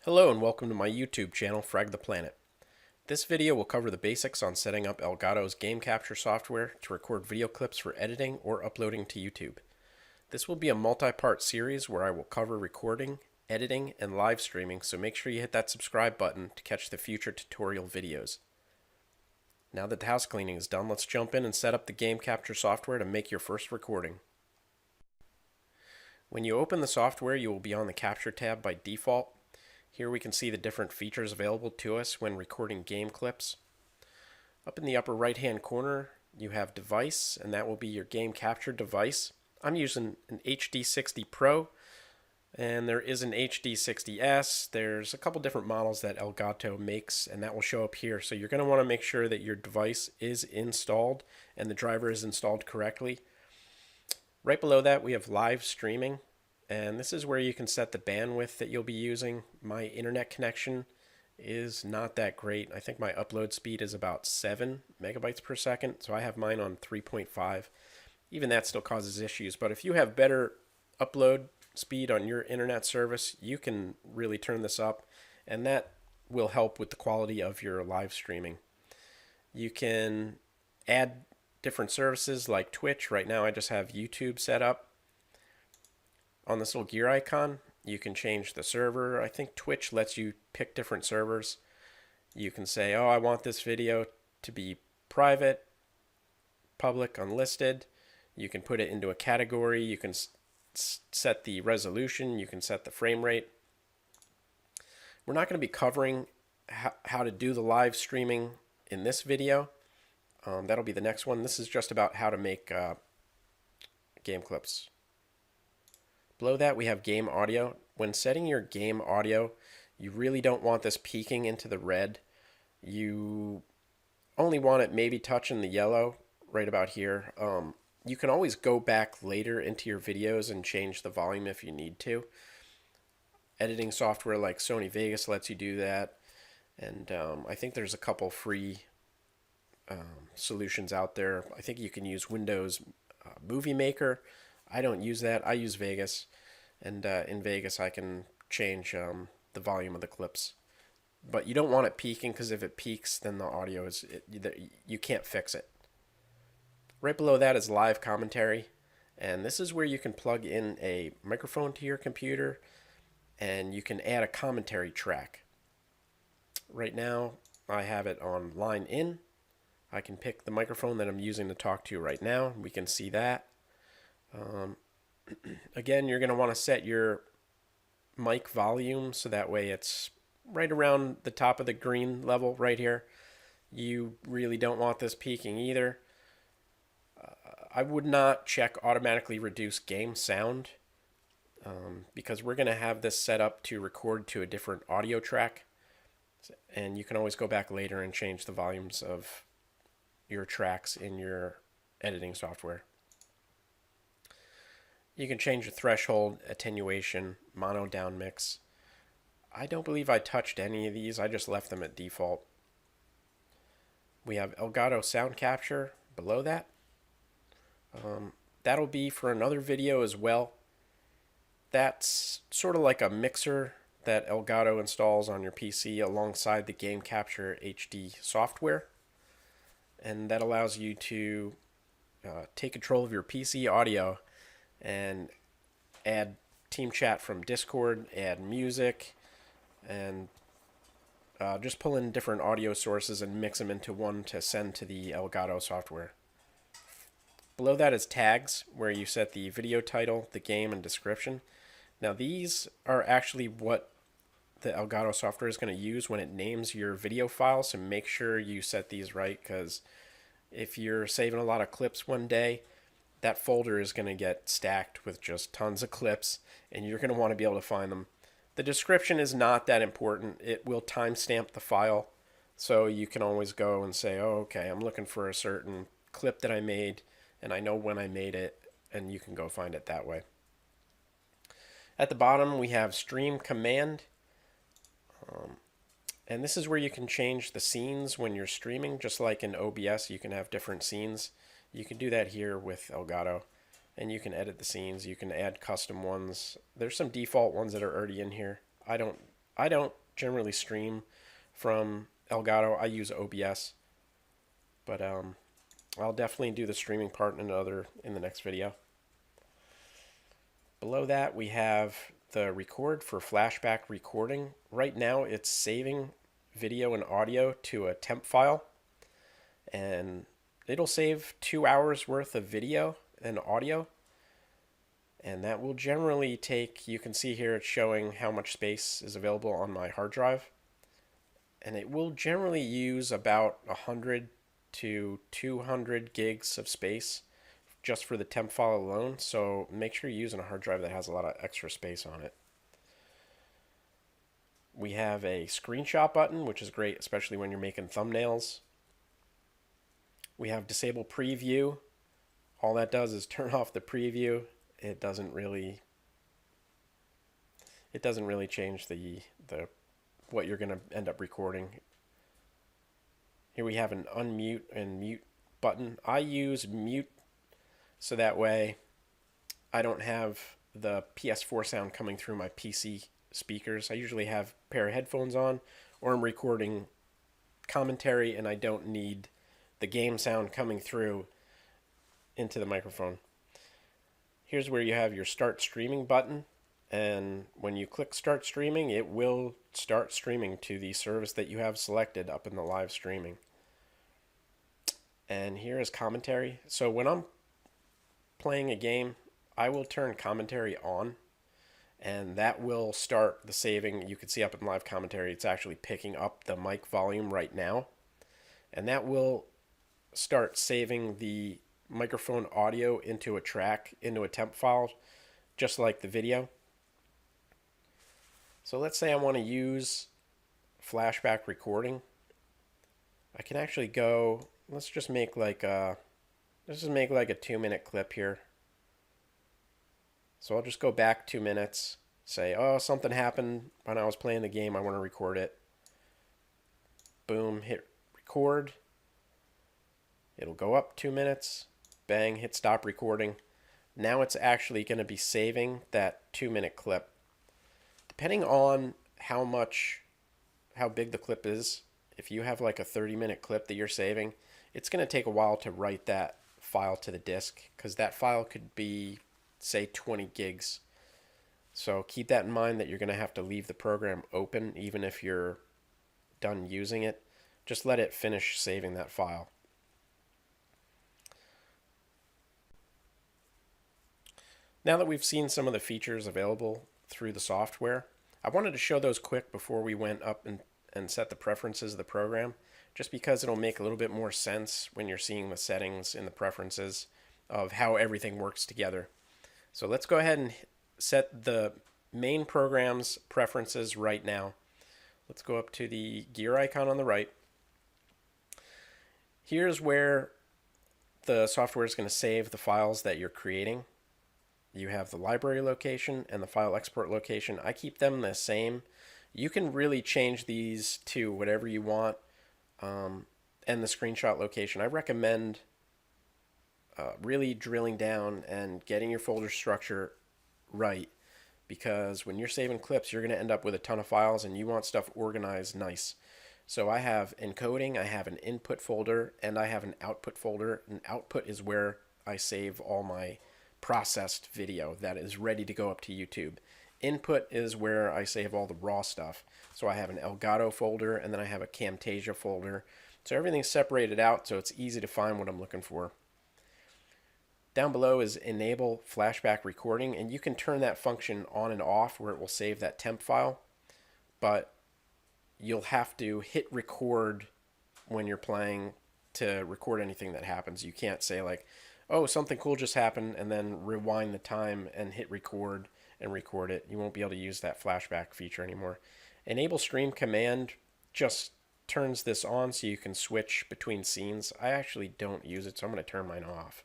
Hello and welcome to my YouTube channel, FragThePlanet. This video will cover the basics on setting up Elgato's Game Capture software to record video clips for editing or uploading to YouTube. This will be a multi-part series where I will cover recording, editing, and live streaming, so make sure you hit that subscribe button to catch the future tutorial videos. Now that the house cleaning is done, let's jump in and set up the Game Capture software to make your first recording. When you open the software, you will be on the Capture tab by default. Here we can see the different features available to us when recording game clips. Up in the upper right hand corner you have device, and that will be your game capture device. I'm using an HD60 Pro, and there is an HD60S. There's a couple different models that Elgato makes, and that will show up here. So you're going to want to make sure that your device is installed and the driver is installed correctly. Right below that we have live streaming. And this is where you can set the bandwidth that you'll be using. My internet connection is not that great. I think my upload speed is about 7 megabytes per second, so I have mine on 3.5. Even that still causes issues, but if you have better upload speed on your internet service, you can really turn this up, and that will help with the quality of your live streaming. You can add different services like Twitch. Right now I just have YouTube set up. On this little gear icon, you can change the server. I think Twitch lets you pick different servers. You can say, oh, I want this video to be private, public, unlisted. You can put it into a category. You can set the resolution. You can set the frame rate. We're not going to be covering how to do the live streaming in this video. That'll be the next one. This is just about how to make game clips. Below that we have game audio. When setting your game audio, you really don't want this peaking into the red. You only want it maybe touching the yellow right about here. You can always go back later into your videos and change the volume if you need to. Editing software like Sony Vegas lets you do that, and I think there's a couple free solutions out there. I think you can use Windows Movie Maker. I don't use that. I use Vegas, and in Vegas I can change the volume of the clips. But you don't want it peaking, because if it peaks, then the audio is you can't fix it. Right below that is live commentary, and this is where you can plug in a microphone to your computer, and you can add a commentary track. Right now I have it on line in. I can pick the microphone that I'm using to talk to right now. We can see that. Again, you're going to want to set your mic volume so that way it's right around the top of the green level right here. You really don't want this peaking either. I would not check automatically reduce game sound because we're going to have this set up to record to a different audio track, and you can always go back later and change the volumes of your tracks in your editing software. You can change the threshold, attenuation, mono down mix. I don't believe I touched any of these. I just left them at default. We have Elgato Sound Capture below that. That'll be for another video as well. That's sort of like a mixer that Elgato installs on your PC alongside the Game Capture HD software. And that allows you to take control of your PC audio and add team chat from Discord, add music, and just pull in different audio sources and mix them into one to send to the Elgato software. Below that is tags, where you set the video title, the game, and description. Now these are actually what the Elgato software is going to use when it names your video file, so make sure you set these right, because if you're saving a lot of clips one day, that folder is going to get stacked with just tons of clips, and you're going to want to be able to find them. The description is not that important. It will timestamp the file, so you can always go and say, oh, okay, I'm looking for a certain clip that I made, and I know when I made it, and you can go find it that way. At the bottom, we have Stream Command, and this is where you can change the scenes when you're streaming. Just like in OBS, you can have different scenes. You can do that here with Elgato, and you can edit the scenes. You can add custom ones. There's some default ones that are already in here. I don't I don't generally stream from Elgato. I use OBS, but I'll definitely do the streaming part in the next video. Below that, we have the record for Flashback Recording. Right now, it's saving video and audio to a temp file, and it'll save 2 hours worth of video and audio, and that will generally take, you can see here it's showing how much space is available on my hard drive, and it will generally use about 100 to 200 gigs of space just for the temp file alone, so make sure you're using a hard drive that has a lot of extra space on it. We have a screenshot button, which is great, especially when you're making thumbnails. We have disable preview. All that does is turn off the preview. It doesn't really change the what you're going to end up recording. Here we have an unmute and mute button. I use mute so that way I don't have the PS4 sound coming through my PC speakers. I usually have a pair of headphones on, or I'm recording commentary and I don't need the game sound coming through into the microphone. Here's where you have your start streaming button, and when you click start streaming, it will start streaming to the service that you have selected up in the live streaming. And here is commentary. So when I'm playing a game, I will turn commentary on, and that will start the saving. You can see up in live commentary, it's actually picking up the mic volume right now, and that will start saving the microphone audio into a track, into a temp file, just like the video. So let's say I want to use Flashback Recording. I can actually go, let's just make like a 2-minute clip here. So I'll just go back 2 minutes, say, oh, something happened when I was playing the game, I want to record it. Boom, hit record. It'll go up 2 minutes, bang, hit stop recording. Now it's actually going to be saving that 2-minute clip. Depending on how big the clip is, if you have like a 30-minute clip that you're saving, it's going to take a while to write that file to the disk, because that file could be, say, 20 gigs. So keep that in mind, that you're going to have to leave the program open even if you're done using it. Just let it finish saving that file. Now that we've seen some of the features available through the software, I wanted to show those quick before we went up and set the preferences of the program, just because it'll make a little bit more sense when you're seeing the settings in the preferences of how everything works together. So let's go ahead and set the main program's preferences right now. Let's go up to the gear icon on the right. Here's where the software is going to save the files that you're creating. You have the library location and the file export location. I keep them the same. You can really change these to whatever you want, and the screenshot location. I recommend really drilling down and getting your folder structure right, because when you're saving clips, you're going to end up with a ton of files and you want stuff organized nice. So I have encoding, I have an input folder, and I have an output folder. An output is where I save all my processed video that is ready to go up to YouTube. Input is where I save all the raw stuff. So I have an Elgato folder, and then I have a Camtasia folder. So everything's separated out so it's easy to find what I'm looking for. Down below is enable flashback recording, and you can turn that function on and off where it will save that temp file, but you'll have to hit record when you're playing to record anything that happens. You can't say like, oh, something cool just happened, and then rewind the time and hit record and record it. You won't be able to use that flashback feature anymore. Enable stream command just turns this on so you can switch between scenes. I actually don't use it, so I'm going to turn mine off.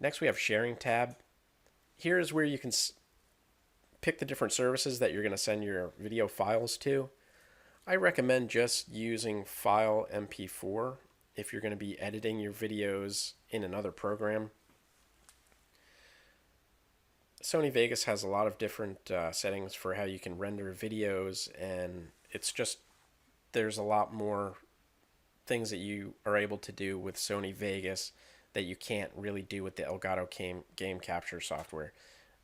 Next, we have sharing tab. Here is where you can pick the different services that you're going to send your video files to. I recommend just using File MP4 if you're going to be editing your videos in another program. Sony Vegas has a lot of different settings for how you can render videos, and it's just there's a lot more things that you are able to do with Sony Vegas that you can't really do with the Elgato Game Capture software.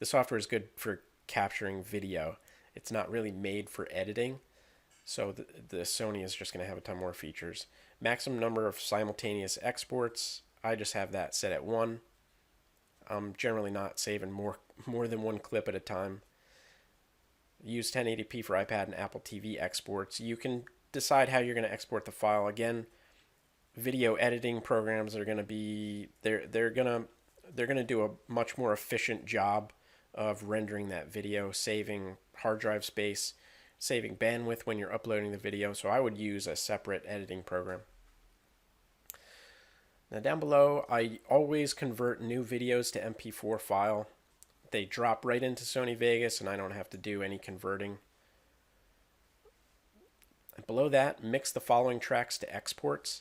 The software is good for capturing video. It's not really made for editing, so the Sony is just going to have a ton more features. Maximum number of simultaneous exports, I just have that set at 1. I'm generally not saving more than one clip at a time. Use 1080p for iPad and Apple TV exports. You can decide how you're going to export the file. Again, video editing programs are going to be they're going to do a much more efficient job of rendering that video, saving hard drive space, saving bandwidth when you're uploading the video. So I would use a separate editing program. Now down below, I always convert new videos to MP4 file. They drop right into Sony Vegas and I don't have to do any converting. And below that, mix the following tracks to exports.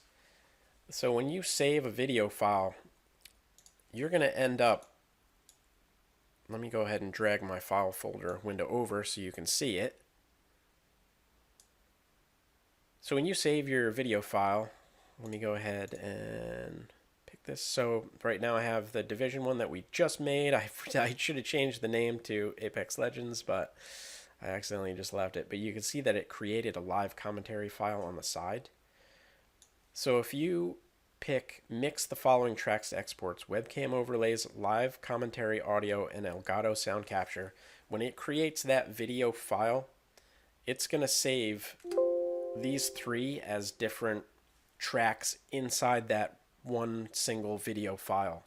So when you save a video file, you're going to end up, let me go ahead and drag my file folder window over so you can see it. So when you save your video file, let me go ahead and pick this. So right now I have the Division one that we just made. I should have changed the name to Apex Legends, but I accidentally just left it. But you can see that it created a live commentary file on the side. So if you pick mix the following tracks to exports, webcam overlays, live commentary audio, and Elgato sound capture, when it creates that video file, it's going to save these 3 as different tracks inside that one single video file.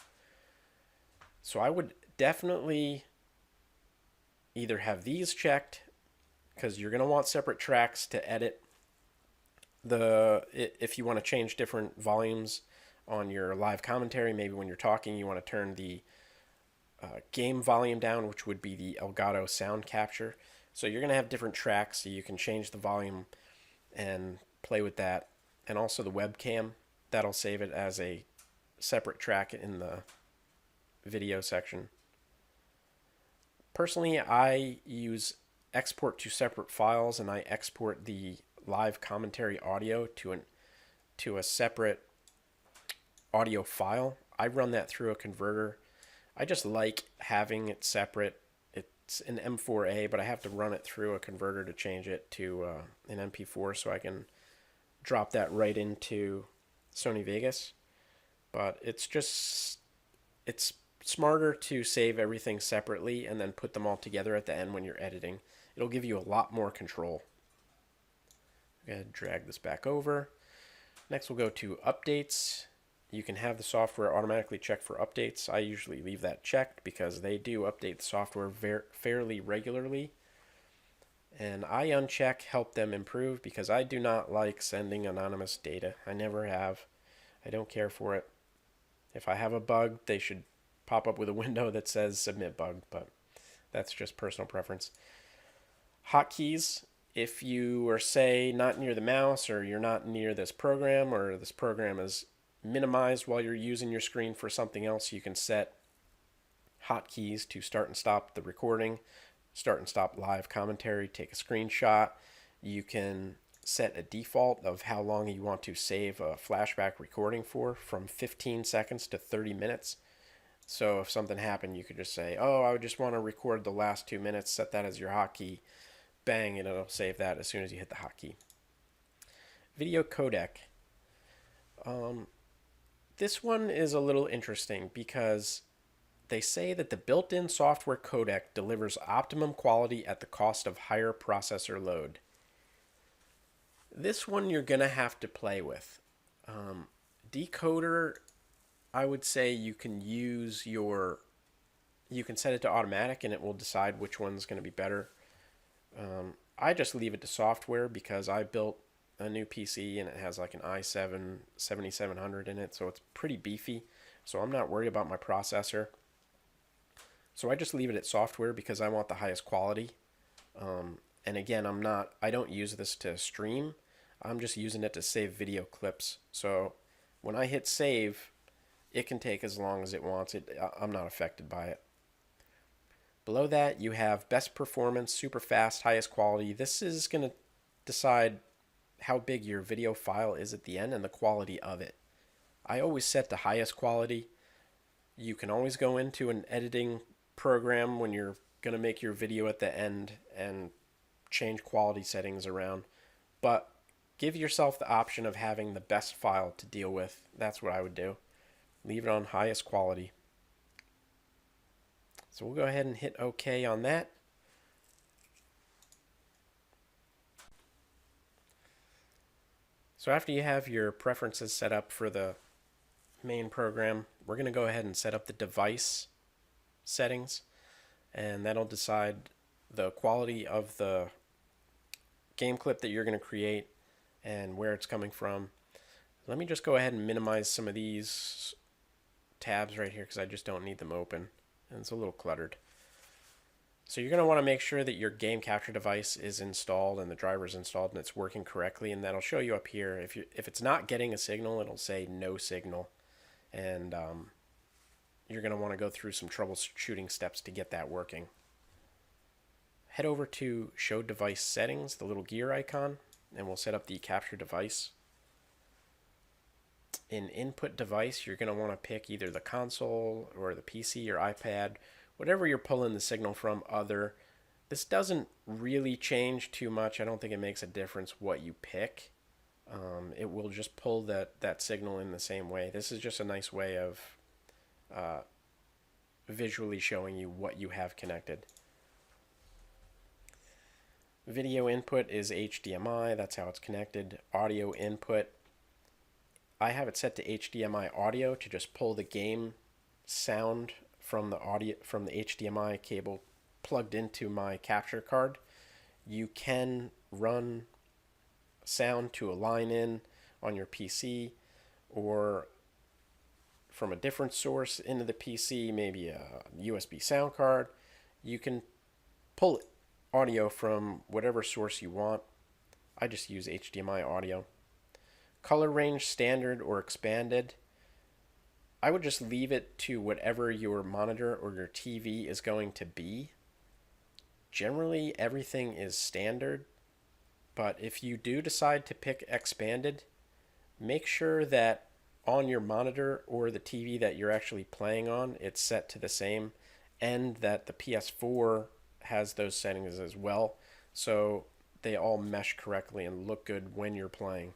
So I would definitely either have these checked, because you're going to want separate tracks to edit if you want to change different volumes on your live commentary. Maybe when you're talking you want to turn the game volume down, which would be the Elgato sound capture. So you're going to have different tracks so you can change the volume and play with that. And also the webcam, that'll save it as a separate track in the video section. Personally, I use export to separate files, and I export the live commentary audio to a separate audio file. I run that through a converter. I just like having it separate. It's an M4A, but I have to run it through a converter to change it to an MP4 so I can drop that right into Sony Vegas. But it's smarter to save everything separately and then put them all together at the end when you're editing. It'll give you a lot more control. Go ahead and drag this back over. Next we'll go to updates. You can have the software automatically check for updates. I usually leave that checked because they do update the software fairly regularly. And I uncheck help them improve because I do not like sending anonymous data. I never have. I don't care for it. If I have a bug, they should pop up with a window that says submit bug, but that's just personal preference. Hotkeys. If you are, say, not near the mouse, or you're not near this program, or this program is minimized while you're using your screen for something else, you can set hotkeys to start and stop the recording, start and stop live commentary, take a screenshot. You can set a default of how long you want to save a flashback recording for, from 15 seconds to 30 minutes. So if something happened, you could just say, oh, I would just want to record the last 2 minutes, set that as your hotkey. Bang, and it'll save that as soon as you hit the hotkey. Video codec. This one is a little interesting because they say that the built-in software codec delivers optimum quality at the cost of higher processor load. This one you're going to have to play with. Decoder, I would say you can set it to automatic and it will decide which one's going to be better. I just leave it to software because I built a new PC and it has like an i7 7700 in it, so it's pretty beefy. So I'm not worried about my processor. So I just leave it at software because I want the highest quality. And again, I don't use this to stream. I'm just using it to save video clips. So when I hit save, it can take as long as it wants. I'm not affected by it. Below that, you have best performance, super fast, highest quality. This is going to decide how big your video file is at the end and the quality of it. I always set the highest quality. You can always go into an editing program when you're going to make your video at the end and change quality settings around. But give yourself the option of having the best file to deal with. That's what I would do. Leave it on highest quality. So we'll go ahead and hit OK on that. So after you have your preferences set up for the main program, we're going to go ahead and set up the device settings, and that'll decide the quality of the game clip that you're going to create and where it's coming from. Let me just go ahead and minimize some of these tabs right here because I just don't need them open, and it's a little cluttered. So you're going to want to make sure that your game capture device is installed and the driver is installed and it's working correctly, and that'll show you up here. If it's not getting a signal, it'll say no signal, and you're going to want to go through some troubleshooting steps to get that working. Head over to Show Device Settings, the little gear icon, and we'll set up the capture device. In Input Device, you're going to want to pick either the console or the PC or iPad, whatever you're pulling the signal from. Other. This doesn't really change too much. I don't think it makes a difference what you pick. It will just pull that signal in the same way. This is just a nice way of visually showing you what you have connected. Video input is HDMI. That's how it's connected. Audio input, I have it set to HDMI audio to just pull the game sound from the HDMI cable plugged into my capture card. You can run sound to a line in on your PC or from a different source into the PC, maybe a USB sound card. You can pull audio from whatever source you want. I just use HDMI audio. Color range, standard or expanded. I would just leave it to whatever your monitor or your TV is going to be. Generally, everything is standard, but if you do decide to pick expanded, make sure that on your monitor or the TV that you're actually playing on, it's set to the same, and that the PS4 has those settings as well, so they all mesh correctly and look good when you're playing.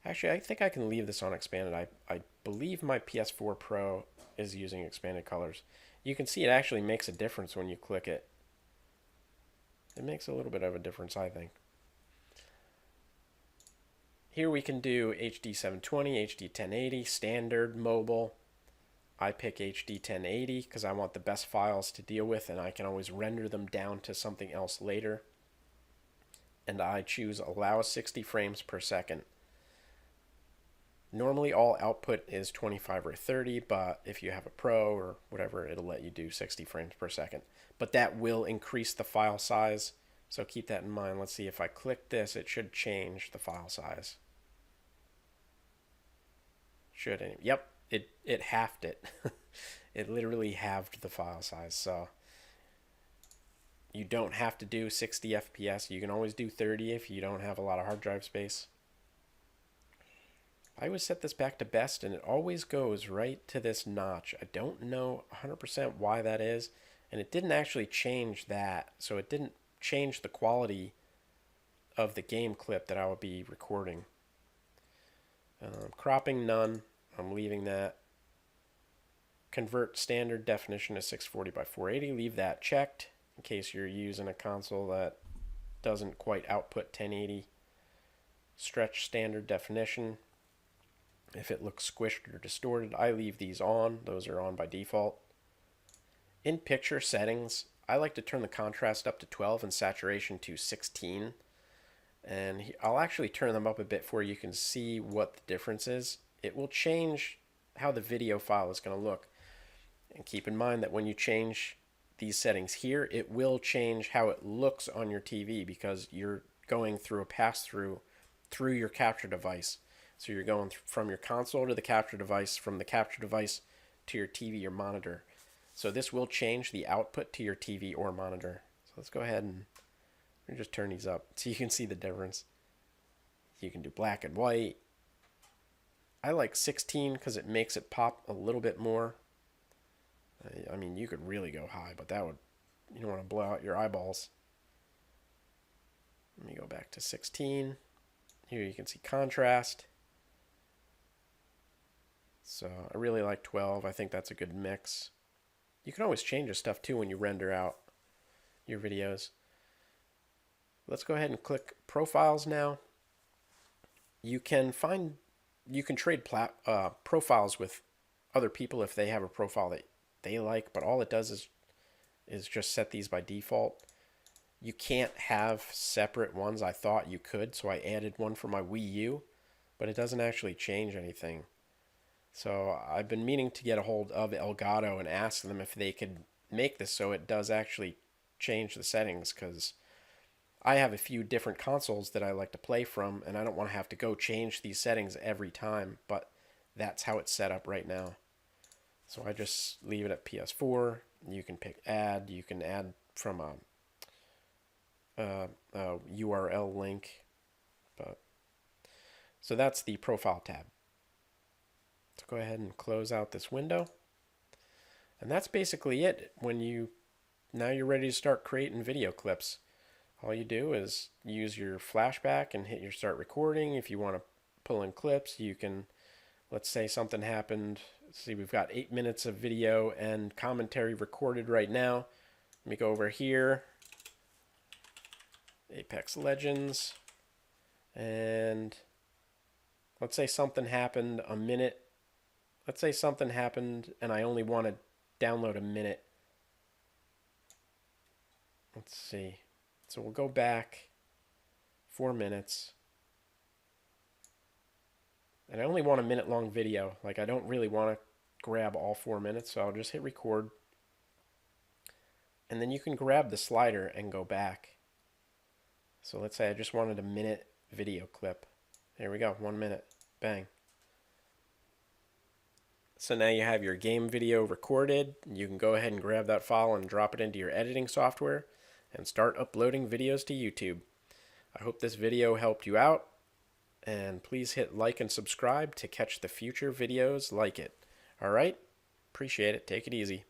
Actually, I think I can leave this on expanded. I believe my PS4 Pro is using expanded colors. You can see it actually makes a difference when you click it. It makes a little bit of a difference, I think. Here we can do HD 720, HD 1080, standard, mobile. I pick HD 1080 because I want the best files to deal with, and I can always render them down to something else later. And I choose allow 60 frames per second. Normally all output is 25 or 30, but if you have a Pro or whatever, it'll let you do 60 frames per second. But that will increase the file size, so keep that in mind. Let's see, if I click this, it should change the file size. Yep, it halved it. It literally halved the file size, so you don't have to do 60 FPS. You can always do 30 if you don't have a lot of hard drive space. I always set this back to best, and it always goes right to this notch. I don't know 100% why that is, and it didn't actually change that, so it didn't change the quality of the game clip that I would be recording. Cropping, none. I'm leaving that. Convert standard definition to 640 by 480. Leave that checked in case you're using a console that doesn't quite output 1080. Stretch standard definition. If it looks squished or distorted, I leave these on. Those are on by default. In picture settings, I like to turn the contrast up to 12 and saturation to 16. And I'll actually turn them up a bit for you can see what the difference is. It will change how the video file is going to look. And keep in mind that when you change these settings here, it will change how it looks on your TV because you're going through a pass-through through your capture device. So you're going from your console to the capture device, from the capture device to your TV or monitor. So this will change the output to your TV or monitor. So let's go ahead and just turn these up so you can see the difference. You can do black and white. I like 16 because it makes it pop a little bit more. I mean, you could really go high, but you don't want to blow out your eyeballs. Let me go back to 16. Here you can see contrast. So I really like 12. I think that's a good mix. You can always change this stuff too when you render out your videos. Let's go ahead and click profiles now. You can trade profiles with other people if they have a profile that they like, but all it does is just set these by default. You can't have separate ones. I thought you could, so I added one for my Wii U, but it doesn't actually change anything. So I've been meaning to get a hold of Elgato and ask them if they could make this so it does actually change the settings, because I have a few different consoles that I like to play from, and I don't want to have to go change these settings every time, but that's how it's set up right now. So I just leave it at PS4. You can pick add. You can add from a URL link. So that's the profile tab. So go ahead and close out this window. And that's basically it. Now you're ready to start creating video clips. All you do is use your flashback and hit your start recording. If you want to pull in clips, you can, let's say something happened. See, we've got 8 minutes of video and commentary recorded right now. Let me go over here, Apex Legends, and let's say something happened a minute. Let's say something happened and I only want to download a minute. Let's see. So we'll go back 4 minutes. And I only want a minute-long video. Like, I don't really want to grab all 4 minutes, so I'll just hit record. And then you can grab the slider and go back. So let's say I just wanted a minute video clip. There we go, 1 minute. Bang. So now you have your game video recorded. You can go ahead and grab that file and drop it into your editing software and start uploading videos to YouTube. I hope this video helped you out. And please hit like and subscribe to catch the future videos like it. All right? Appreciate it. Take it easy.